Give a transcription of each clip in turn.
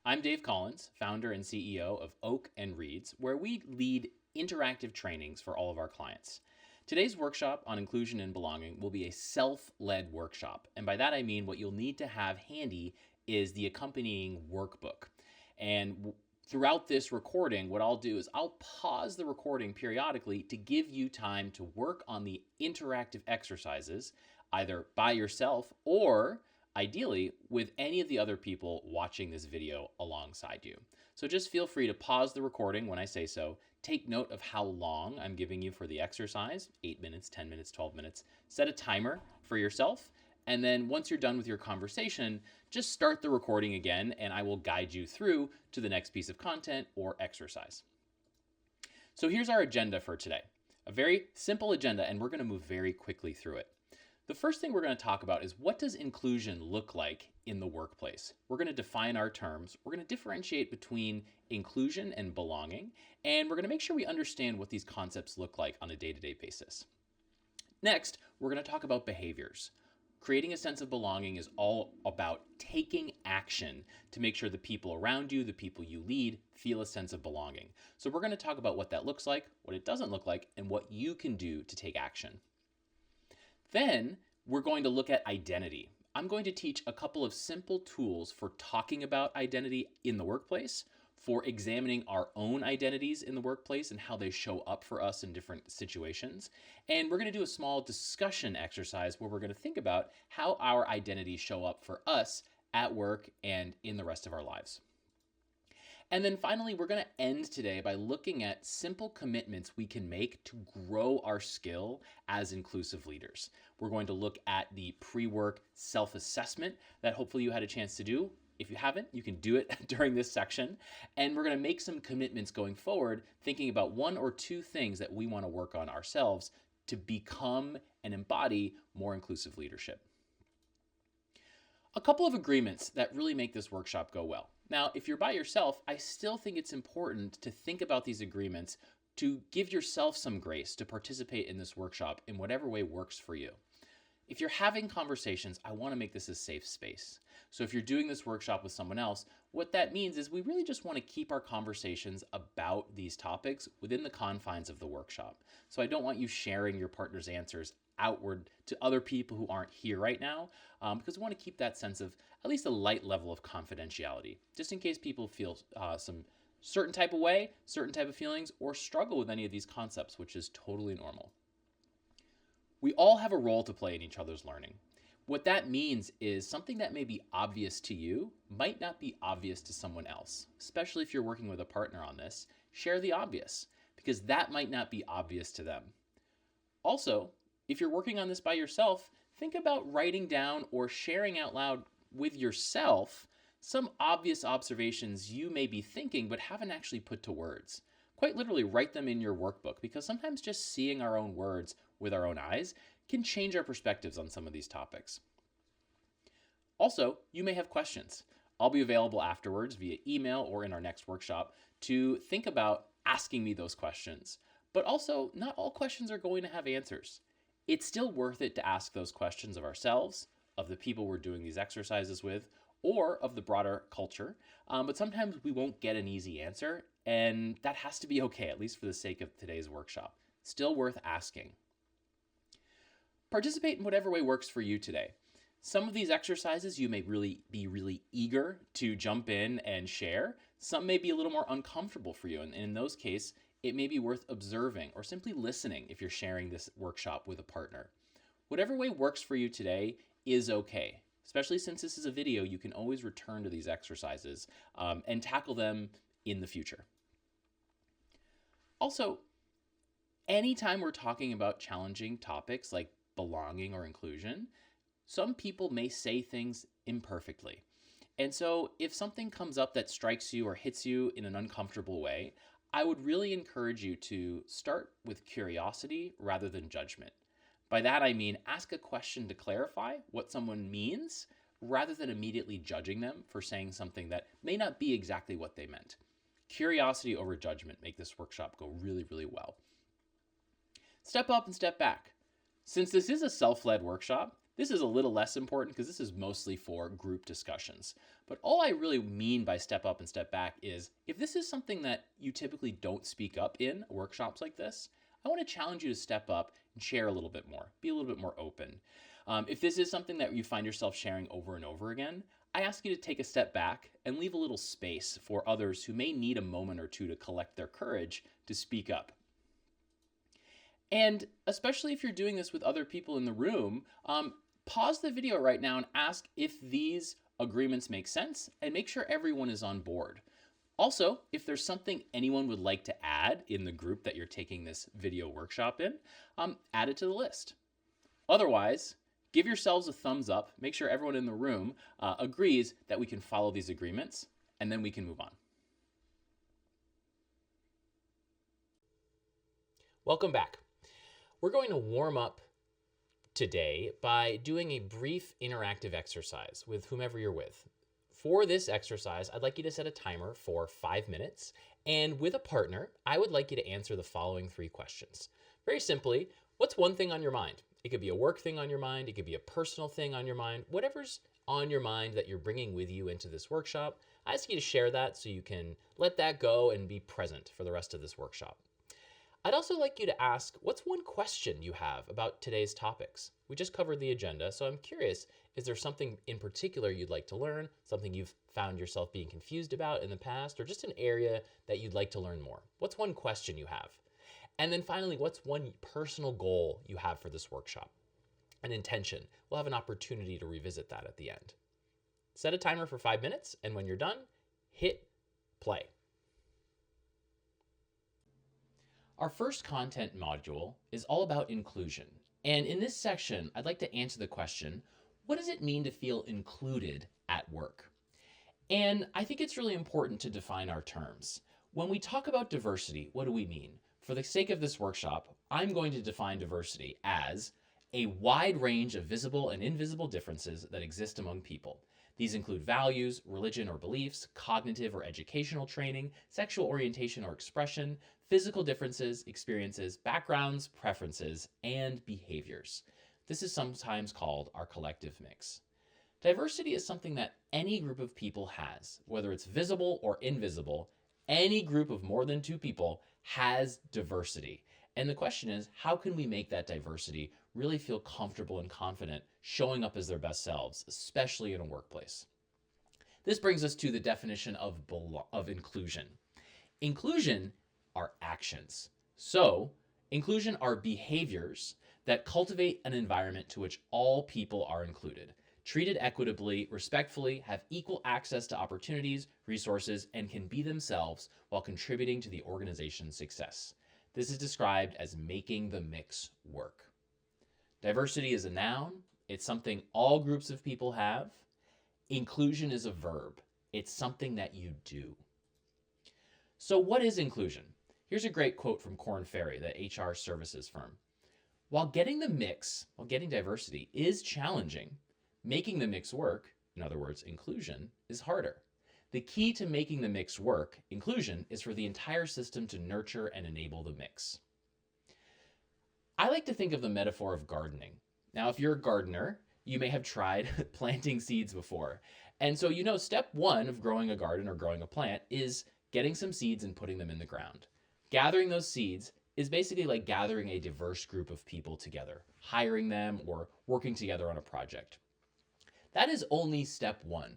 I'm Dave Collins, founder and CEO of Oak and Reads, where we lead interactive trainings for all of our clients. Today's workshop on inclusion and belonging will be a self-led workshop. And by that I mean what you'll need to have handy is the accompanying workbook. And throughout this recording, what I'll do is I'll pause the recording periodically to give you time to work on the interactive exercises, either by yourself or ideally with any of the other people watching this video alongside you. So just feel free to pause the recording when I say so. Take note of how long I'm giving you for the exercise, 8 minutes, 10 minutes, 12 minutes. Set a timer for yourself. And then once you're done with your conversation, just start the recording again and I will guide you through to the next piece of content or exercise. So here's our agenda for today. A very simple agenda, and we're going to move very quickly through it. The first thing we're going to talk about is, what does inclusion look like in the workplace? We're going to define our terms. We're going to differentiate between inclusion and belonging, and we're going to make sure we understand what these concepts look like on a day-to-day basis. Next, we're going to talk about behaviors. Creating a sense of belonging is all about taking action to make sure the people around you, the people you lead, feel a sense of belonging. So we're going to talk about what that looks like, what it doesn't look like, and what you can do to take action. Then we're going to look at identity. I'm going to teach a couple of simple tools for talking about identity in the workplace, for examining our own identities in the workplace and how they show up for us in different situations. And we're going to do a small discussion exercise where we're going to think about how our identities show up for us at work and in the rest of our lives. And then finally, we're going to end today by looking at simple commitments we can make to grow our skill as inclusive leaders. We're going to look at the pre-work self-assessment that hopefully you had a chance to do. If you haven't, you can do it during this section. And we're going to make some commitments going forward, thinking about one or two things that we want to work on ourselves to become and embody more inclusive leadership. A couple of agreements that really make this workshop go well. Now, if you're by yourself, I still think it's important to think about these agreements to give yourself some grace to participate in this workshop in whatever way works for you. If you're having conversations, I want to make this a safe space. So if you're doing this workshop with someone else, what that means is we really just want to keep our conversations about these topics within the confines of the workshop. So I don't want you sharing your partner's answers outward to other people who aren't here right now, because we want to keep that sense of at least a light level of confidentiality, just in case people feel some certain type of way, certain type of feelings, or struggle with any of these concepts, which is totally normal. We all have a role to play in each other's learning. What that means is something that may be obvious to you might not be obvious to someone else, especially if you're working with a partner on this. Share the obvious, because that might not be obvious to them. Also, if you're working on this by yourself, think about writing down or sharing out loud with yourself some obvious observations you may be thinking but haven't actually put to words. Quite literally, write them in your workbook, because sometimes just seeing our own words with our own eyes can change our perspectives on some of these topics. Also, you may have questions. I'll be available afterwards via email or in our next workshop to think about asking me those questions. But also, not all questions are going to have answers. It's still worth it to ask those questions of ourselves, of the people we're doing these exercises with, or of the broader culture. But sometimes we won't get an easy answer, and that has to be okay, at least for the sake of today's workshop. Still worth asking. Participate in whatever way works for you today. Some of these exercises you may be really eager to jump in and share. Some may be a little more uncomfortable for you, and in those cases, it may be worth observing or simply listening if you're sharing this workshop with a partner. Whatever way works for you today is okay. Especially since this is a video, you can always return to these exercises and tackle them in the future. Also, anytime we're talking about challenging topics like belonging or inclusion, some people may say things imperfectly. And so if something comes up that strikes you or hits you in an uncomfortable way, I would really encourage you to start with curiosity rather than judgment. By that I mean ask a question to clarify what someone means rather than immediately judging them for saying something that may not be exactly what they meant. Curiosity over judgment make this workshop go really, really well. Step up and step back. Since this is a self-led workshop, this is a little less important because this is mostly for group discussions. But all I really mean by step up and step back is if this is something that you typically don't speak up in workshops like this, I want to challenge you to step up and share a little bit more, be a little bit more open. If this is something that you find yourself sharing over and over again, I ask you to take a step back and leave a little space for others who may need a moment or two to collect their courage to speak up. And especially if you're doing this with other people in the room, pause the video right now and ask if these agreements make sense and make sure everyone is on board. Also, if there's something anyone would like to add in the group that you're taking this video workshop in, add it to the list. Otherwise, give yourselves a thumbs up, make sure everyone in the room agrees that we can follow these agreements, and then we can move on. Welcome back. We're going to warm up today by doing a brief interactive exercise with whomever you're with. For this exercise, I'd like you to set a timer for 5 minutes, and with a partner, I would like you to answer the following 3 questions. Very simply, what's one thing on your mind? It could be a work thing on your mind, it could be a personal thing on your mind, whatever's on your mind that you're bringing with you into this workshop. I ask you to share that so you can let that go and be present for the rest of this workshop. I'd also like you to ask, what's one question you have about today's topics? We just covered the agenda, so I'm curious, is there something in particular you'd like to learn, something you've found yourself being confused about in the past, or just an area that you'd like to learn more? What's one question you have? And then finally, what's one personal goal you have for this workshop? An intention. We'll have an opportunity to revisit that at the end. Set a timer for 5 minutes, and when you're done, hit play. Our first content module is all about inclusion. And in this section, I'd like to answer the question, what does it mean to feel included at work? And I think it's really important to define our terms. When we talk about diversity, what do we mean? For the sake of this workshop, I'm going to define diversity as a wide range of visible and invisible differences that exist among people. These include values, religion or beliefs, cognitive or educational training, sexual orientation or expression, physical differences, experiences, backgrounds, preferences, and behaviors. This is sometimes called our collective mix. Diversity is something that any group of people has, whether it's visible or invisible. Any group of more than 2 people has diversity. And the question is, how can we make that diversity really feel comfortable and confident showing up as their best selves, especially in a workplace? This brings us to the definition of inclusion. Inclusion are actions. So, inclusion are behaviors that cultivate an environment to which all people are included, treated equitably, respectfully, have equal access to opportunities, resources, and can be themselves while contributing to the organization's success. This is described as making the mix work. Diversity is a noun. It's something all groups of people have. Inclusion is a verb. It's something that you do. So what is inclusion? Here's a great quote from Korn Ferry, the HR services firm. While getting diversity is challenging, making the mix work, in other words, inclusion, is harder. The key to making the mix work, inclusion, is for the entire system to nurture and enable the mix. I like to think of the metaphor of gardening. Now, if you're a gardener, you may have tried planting seeds before. And so step 1 of growing a garden or growing a plant is getting some seeds and putting them in the ground. Gathering those seeds is basically like gathering a diverse group of people together, hiring them or working together on a project. That is only step 1.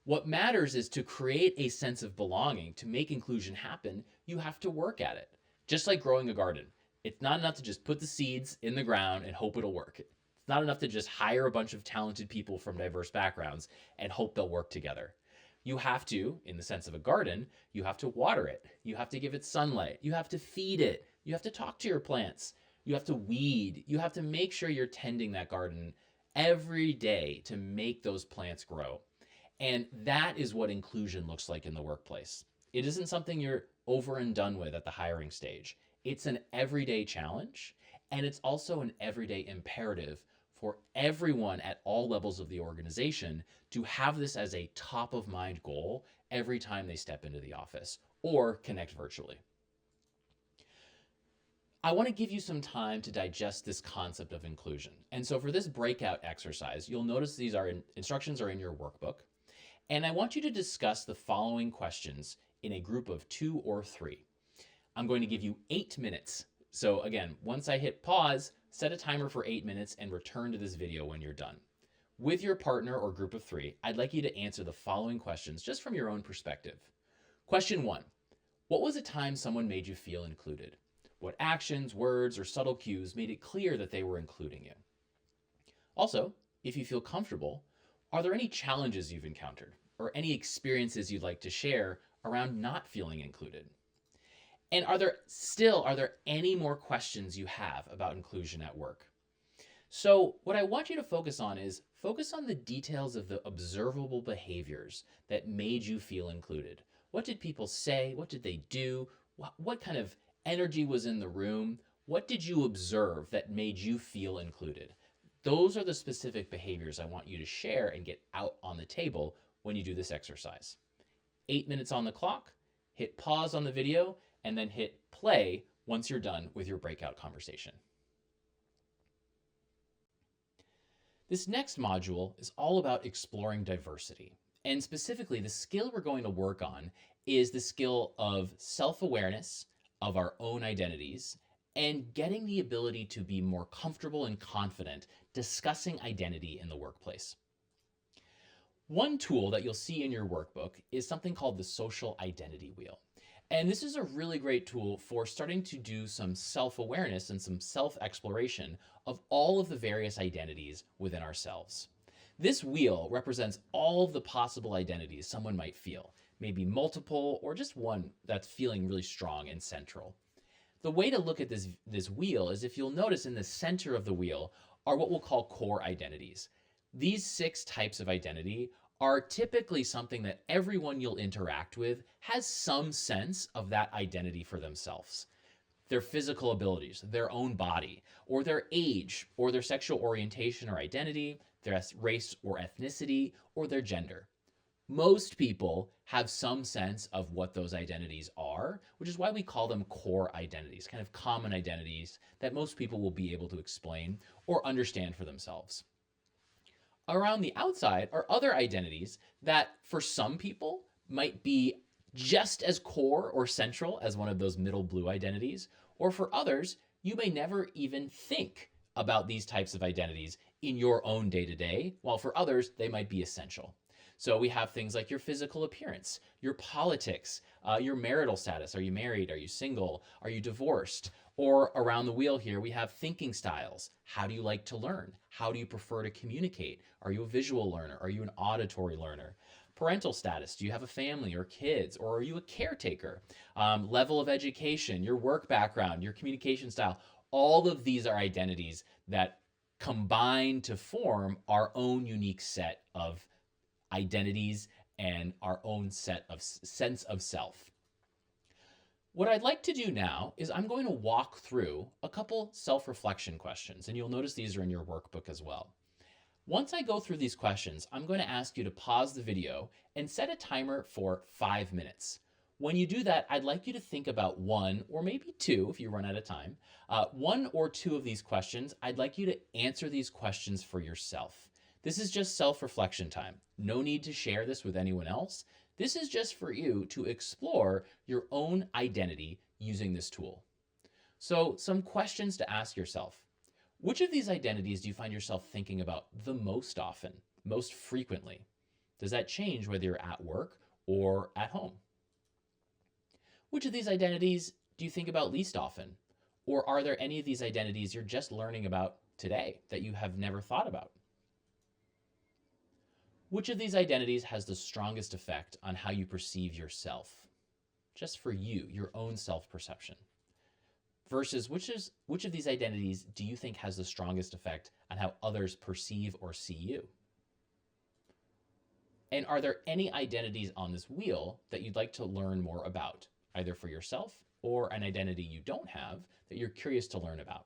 What matters is to create a sense of belonging. To make inclusion happen, you have to work at it. Just like growing a garden. It's not enough to just put the seeds in the ground and hope it'll work. It's not enough to just hire a bunch of talented people from diverse backgrounds and hope they'll work together. You have to, in the sense of a garden, you have to water it. You have to give it sunlight. You have to feed it. You have to talk to your plants. You have to weed. You have to make sure you're tending that garden every day to make those plants grow. And that is what inclusion looks like in the workplace. It isn't something you're over and done with at the hiring stage. It's an everyday challenge, and it's also an everyday imperative for everyone at all levels of the organization to have this as a top of mind goal every time they step into the office or connect virtually. I want to give you some time to digest this concept of inclusion. And so for this breakout exercise, you'll notice instructions are in your workbook. And I want you to discuss the following questions in a group of 2 or 3. I'm going to give you 8 minutes. So again, once I hit pause, set a timer for 8 minutes and return to this video when you're done. With your partner or group of 3, I'd like you to answer the following questions just from your own perspective. Question 1. What was a time someone made you feel included? What actions, words, or subtle cues made it clear that they were including you? Also, if you feel comfortable, are there any challenges you've encountered or any experiences you'd like to share around not feeling included? And are there any more questions you have about inclusion at work? So what I want you to focus on the details of the observable behaviors that made you feel included. What did people say? What did they do? What kind of energy was in the room? What did you observe that made you feel included? Those are the specific behaviors I want you to share and get out on the table when you do this exercise. 8 minutes on the clock, hit pause on the video, and then hit play once you're done with your breakout conversation. This next module is all about exploring diversity. And specifically, the skill we're going to work on is the skill of self-awareness of our own identities and getting the ability to be more comfortable and confident discussing identity in the workplace. One tool that you'll see in your workbook is something called the social identity wheel. And this is a really great tool for starting to do some self-awareness and some self-exploration of all of the various identities within ourselves. This wheel represents all of the possible identities someone might feel, maybe multiple or just one that's feeling really strong and central. The way to look at this wheel is, if you'll notice, in the center of the wheel are what we'll call core identities. These 6 types of identity are typically something that everyone you'll interact with has some sense of that identity for themselves. Their physical abilities, their own body, or their age, or their sexual orientation or identity, their race or ethnicity, or their gender. Most people have some sense of what those identities are, which is why we call them core identities, kind of common identities that most people will be able to explain or understand for themselves. Around the outside are other identities that for some people might be just as core or central as one of those middle blue identities, or for others, you may never even think about these types of identities in your own day-to-day, while for others, they might be essential. So we have things like your physical appearance, your politics, your marital status. Are you married? Are you single? Are you divorced? Or around the wheel here, we have thinking styles. How do you like to learn? How do you prefer to communicate? Are you a visual learner? Are you an auditory learner? Parental status. Do you have a family or kids? Or are you a caretaker? Level of education, your work background, your communication style. All of these are identities that combine to form our own unique set of identities and our own set of sense of self. What I'd like to do now is I'm going to walk through a couple self-reflection questions, and you'll notice these are in your workbook as well. Once I go through these questions, I'm going to ask you to pause the video and set a timer for 5 minutes. When you do that, I'd like you to think about 1 or maybe 2, if you run out of time, 1 or 2 of these questions. I'd like you to answer these questions for yourself. This is just self-reflection time. No need to share this with anyone else. This is just for you to explore your own identity using this tool. So some questions to ask yourself. Which of these identities do you find yourself thinking about the most often, most frequently? Does that change whether you're at work or at home? Which of these identities do you think about least often? Or are there any of these identities you're just learning about today that you have never thought about? Which of these identities has the strongest effect on how you perceive yourself? Just for you, your own self-perception. Versus which of these identities do you think has the strongest effect on how others perceive or see you? And are there any identities on this wheel that you'd like to learn more about, either for yourself or an identity you don't have that you're curious to learn about?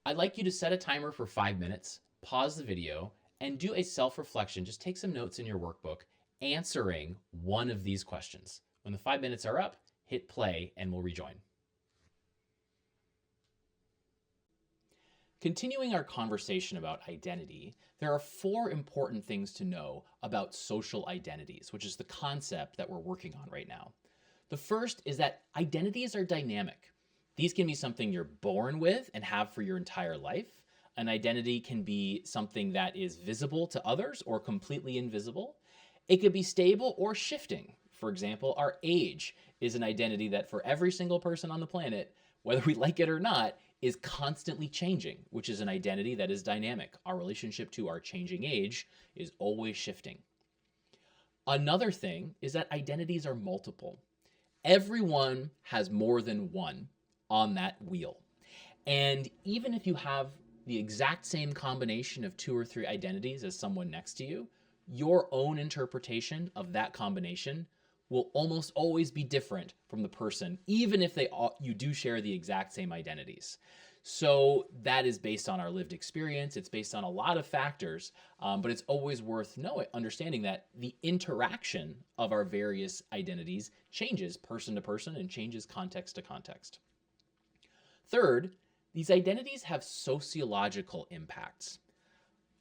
I'd like you to set a timer for 5 minutes, pause the video, and do a self-reflection. Just take some notes in your workbook answering one of these questions. When the 5 minutes are up, hit play and we'll rejoin. Continuing our conversation about identity, there are 4 important things to know about social identities, which is the concept that we're working on right now. The first is that identities are dynamic. These can be something you're born with and have for your entire life. An identity can be something that is visible to others or completely invisible. It could be stable or shifting. For example, our age is an identity that for every single person on the planet, whether we like it or not, is constantly changing, which is an identity that is dynamic. Our relationship to our changing age is always shifting. Another thing is that identities are multiple. Everyone has more than one on that wheel. And even if you have the exact same combination of 2 or 3 identities as someone next to you, your own interpretation of that combination will almost always be different from the person, even if you do share the exact same identities. So that is based on our lived experience. It's based on a lot of factors, but it's always worth understanding that the interaction of our various identities changes person to person and changes context to context. Third, these identities have sociological impacts.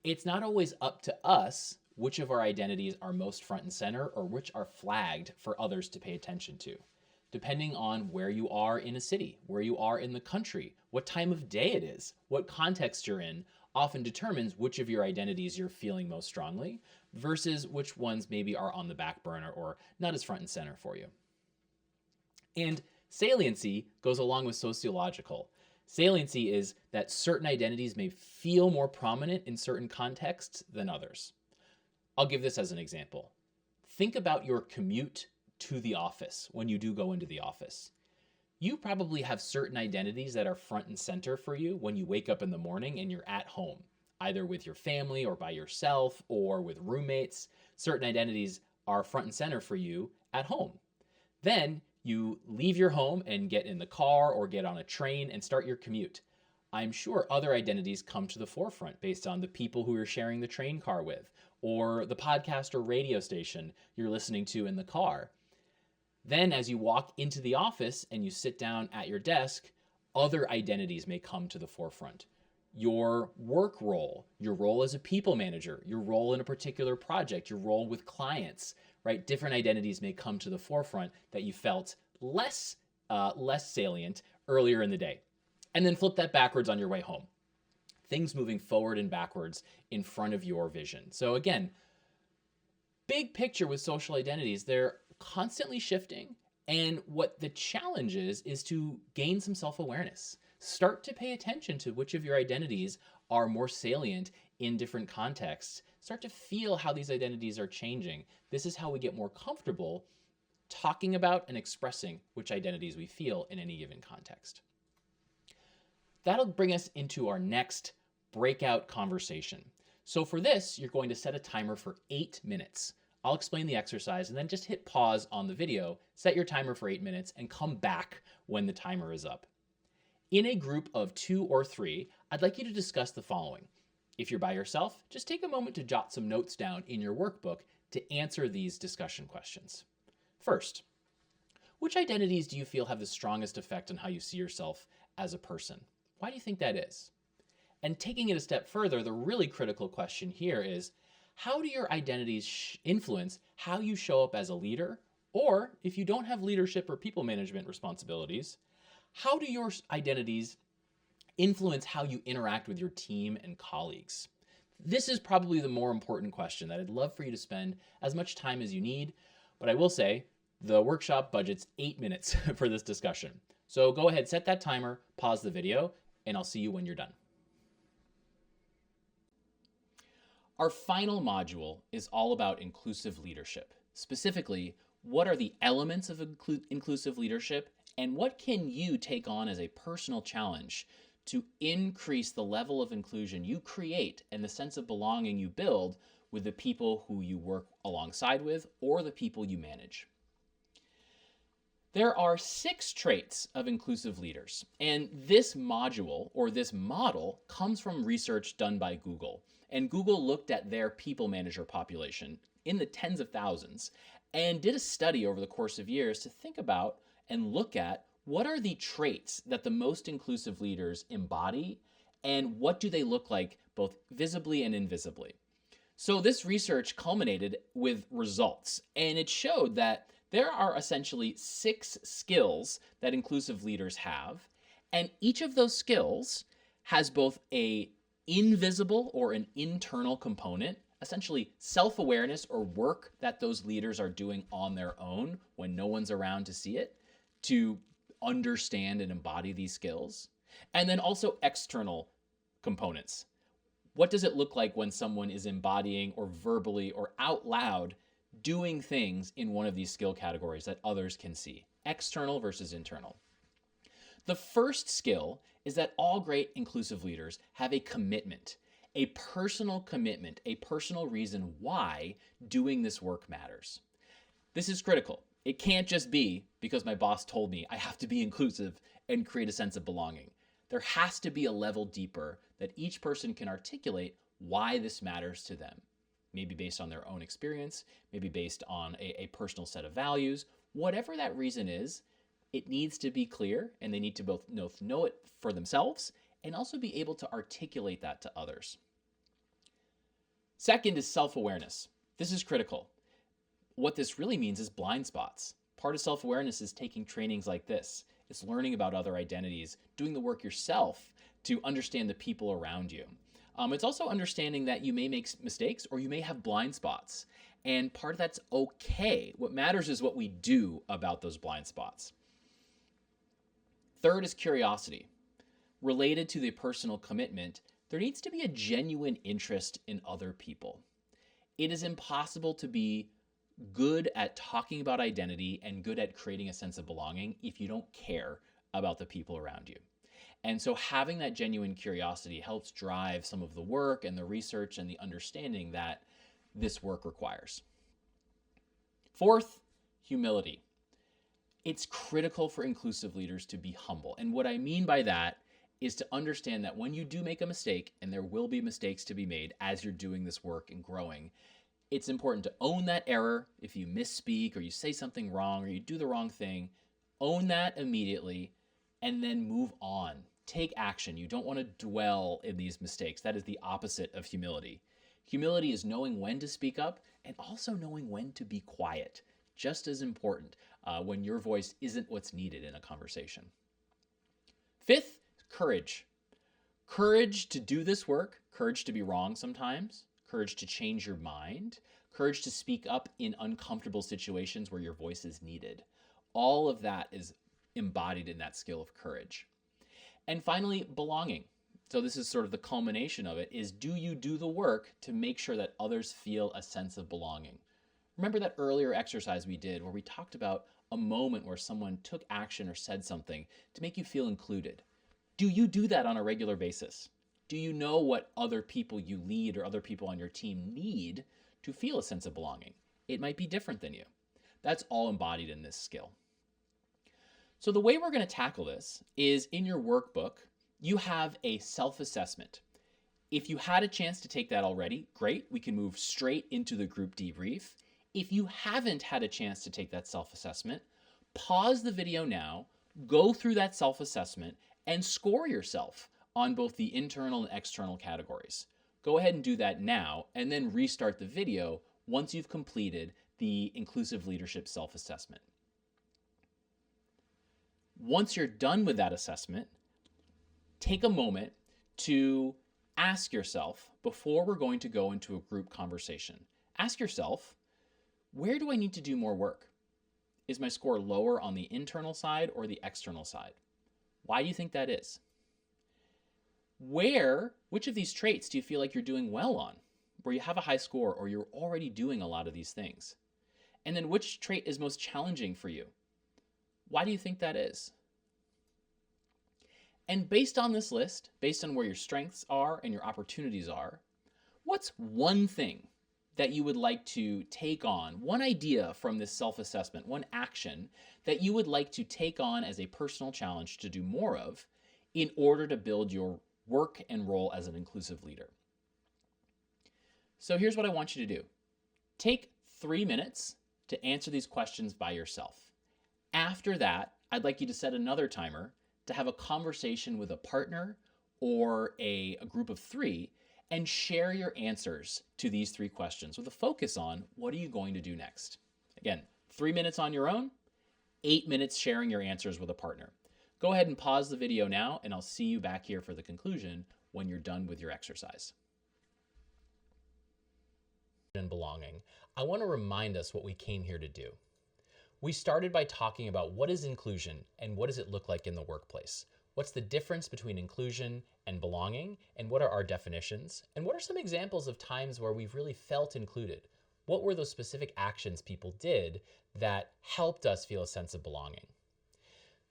It's not always up to us which of our identities are most front and center or which are flagged for others to pay attention to. Depending on where you are in a city, where you are in the country, what time of day it is, what context you're in, often determines which of your identities you're feeling most strongly versus which ones maybe are on the back burner or not as front and center for you. And saliency goes along with sociological. Saliency is that certain identities may feel more prominent in certain contexts than others. I'll give this as an example. Think about your commute to the office when you do go into the office. You probably have certain identities that are front and center for you when you wake up in the morning and you're at home, either with your family or by yourself or with roommates. Certain identities are front and center for you at home. Then you leave your home and get in the car or get on a train and start your commute. I'm sure other identities come to the forefront based on the people who you're sharing the train car with, or the podcast or radio station you're listening to in the car. Then as you walk into the office and you sit down at your desk, other identities may come to the forefront. Your work role, your role as a people manager, your role in a particular project, your role with clients, right? Different identities may come to the forefront that you felt less salient earlier in the day. And then flip that backwards on your way home. Things moving forward and backwards in front of your vision. So again, big picture with social identities, they're constantly shifting. And what the challenge is to gain some self-awareness. Start to pay attention to which of your identities are more salient in different contexts. Start to feel how these identities are changing. This is how we get more comfortable talking about and expressing which identities we feel in any given context. That'll bring us into our next breakout conversation. So for this, you're going to set a timer for 8 minutes. I'll explain the exercise and then just hit pause on the video, set your timer for 8 minutes, and come back when the timer is up. In a group of 2 or 3, I'd like you to discuss the following. If you're by yourself, just take a moment to jot some notes down in your workbook to answer these discussion questions. First, which identities do you feel have the strongest effect on how you see yourself as a person? Why do you think that is? And taking it a step further, the really critical question here is, how do your identities influence how you show up as a leader? Or if you don't have leadership or people management responsibilities, how do your identities influence how you interact with your team and colleagues? This is probably the more important question that I'd love for you to spend as much time as you need, but I will say the workshop budget's 8 minutes for this discussion. So go ahead, set that timer, pause the video, and I'll see you when you're done. Our final module is all about inclusive leadership. Specifically, what are the elements of inclusive leadership, and what can you take on as a personal challenge to increase the level of inclusion you create and the sense of belonging you build with the people who you work alongside with or the people you manage. There are 6 traits of inclusive leaders, and this module or this model comes from research done by Google. And Google looked at their people manager population in the tens of thousands and did a study over the course of years to think about and look at what are the traits that the most inclusive leaders embody and what do they look like both visibly and invisibly? So this research culminated with results, and it showed that there are essentially 6 skills that inclusive leaders have, and each of those skills has both a invisible or an internal component, essentially self-awareness or work that those leaders are doing on their own when no one's around to see it, to understand and embody these skills, and then also external components. What does it look like when someone is embodying or verbally or out loud doing things in one of these skill categories that others can see? External versus internal. The first skill is that all great inclusive leaders have a commitment, a personal commitment, a personal reason why doing this work matters. This is critical. It can't just be because my boss told me I have to be inclusive and create a sense of belonging. There has to be a level deeper that each person can articulate why this matters to them. Maybe based on their own experience, maybe based on a personal set of values. Whatever that reason is, it needs to be clear, and they need to both know it for themselves and also be able to articulate that to others. Second is self-awareness. This is critical. What this really means is blind spots. Part of self-awareness is taking trainings like this. It's learning about other identities, doing the work yourself to understand the people around you. It's also understanding that you may make mistakes or you may have blind spots. And part of that's okay. What matters is what we do about those blind spots. Third is curiosity. Related to the personal commitment, there needs to be a genuine interest in other people. It is impossible to be good at talking about identity and good at creating a sense of belonging if you don't care about the people around you. And so having that genuine curiosity helps drive some of the work and the research and the understanding that this work requires. Fourth, humility. It's critical for inclusive leaders to be humble. And what I mean by that is to understand that when you do make a mistake, and there will be mistakes to be made as you're doing this work and growing, it's important to own that error. If you misspeak or you say something wrong or you do the wrong thing, own that immediately and then move on. Take action. You don't want to dwell in these mistakes. That is the opposite of humility. Humility is knowing when to speak up and also knowing when to be quiet. Just as important when your voice isn't what's needed in a conversation. Fifth, courage. Courage to do this work, courage to be wrong sometimes, courage to change your mind, courage to speak up in uncomfortable situations where your voice is needed. All of that is embodied in that skill of courage. And finally, belonging. So this is sort of the culmination of it, is do you do the work to make sure that others feel a sense of belonging? Remember that earlier exercise we did where we talked about a moment where someone took action or said something to make you feel included. Do you do that on a regular basis? Do you know what other people you lead or other people on your team need to feel a sense of belonging? It might be different than you. That's all embodied in this skill. So the way we're going to tackle this is in your workbook, you have a self-assessment. If you had a chance to take that already, great. We can move straight into the group debrief. If you haven't had a chance to take that self-assessment, pause the video now, go through that self-assessment, and score yourself on both the internal and external categories. Go ahead and do that now, and then restart the video once you've completed the inclusive leadership self-assessment. Once you're done with that assessment, take a moment to ask yourself, before we're going to go into a group conversation, ask yourself, where do I need to do more work? Is my score lower on the internal side or the external side? Why do you think that is? Which of these traits do you feel like you're doing well on, where you have a high score or you're already doing a lot of these things? And then which trait is most challenging for you? Why do you think that is? And based on this list, based on where your strengths are and your opportunities are, what's one thing that you would like to take on, one idea from this self-assessment, one action that you would like to take on as a personal challenge to do more of in order to build your work and role as an inclusive leader? So here's what I want you to do. Take 3 minutes to answer these questions by yourself. After that, I'd like you to set another timer to have a conversation with a partner or a group of 3 and share your answers to these 3 questions with a focus on what are you going to do next. Again, 3 minutes on your own, 8 minutes sharing your answers with a partner. Go ahead and pause the video now, and I'll see you back here for the conclusion when you're done with your exercise. And belonging, I want to remind us what we came here to do. We started by talking about what is inclusion and what does it look like in the workplace. What's the difference between inclusion and belonging, and what are our definitions? And what are some examples of times where we've really felt included? What were those specific actions people did that helped us feel a sense of belonging?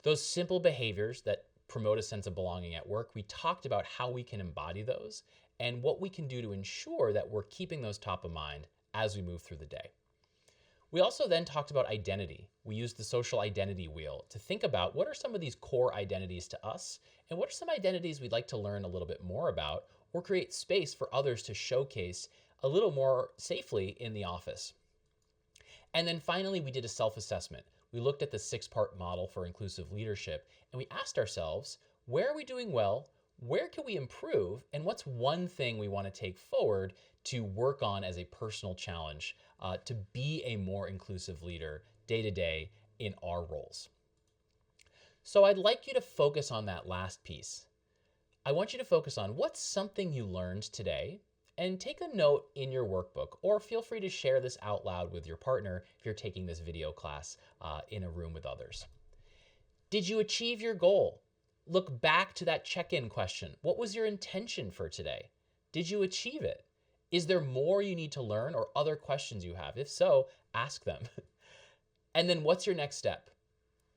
Those simple behaviors that promote a sense of belonging at work, we talked about how we can embody those and what we can do to ensure that we're keeping those top of mind as we move through the day. We also then talked about identity. We used the social identity wheel to think about what are some of these core identities to us, and what are some identities we'd like to learn a little bit more about or create space for others to showcase a little more safely in the office. And then finally, we did a self-assessment. We looked at the 6-part model for inclusive leadership, and we asked ourselves, where are we doing well? Where can we improve? And what's one thing we want to take forward to work on as a personal challenge to be a more inclusive leader day to day in our roles? So I'd like you to focus on that last piece. I want you to focus on what's something you learned today, and take a note in your workbook, or feel free to share this out loud with your partner if you're taking this video class in a room with others. Did you achieve your goal? Look back to that check-in question. What was your intention for today? Did you achieve it? Is there more you need to learn or other questions you have? If so, ask them. And then what's your next step?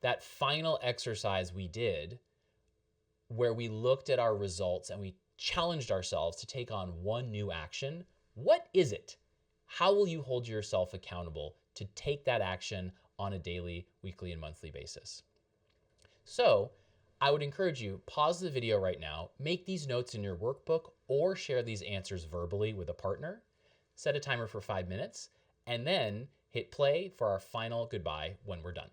That final exercise we did where we looked at our results and we challenged ourselves to take on one new action. What is it? How will you hold yourself accountable to take that action on a daily, weekly, and monthly basis? So I would encourage you, pause the video right now, make these notes in your workbook, or share these answers verbally with a partner, set a timer for 5 minutes, and then hit play for our final goodbye when we're done.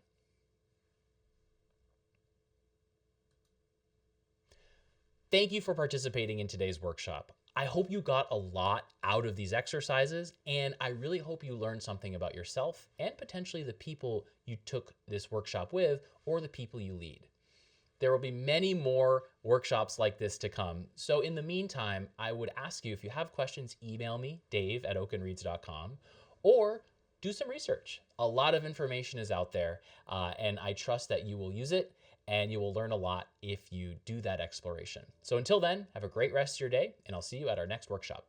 Thank you for participating in today's workshop. I hope you got a lot out of these exercises, and I really hope you learned something about yourself and potentially the people you took this workshop with or the people you lead. There will be many more workshops like this to come. So in the meantime, I would ask you, if you have questions, email me, dave@oakenreads.com, or do some research. A lot of information is out there, and I trust that you will use it and you will learn a lot if you do that exploration. So until then, have a great rest of your day, and I'll see you at our next workshop.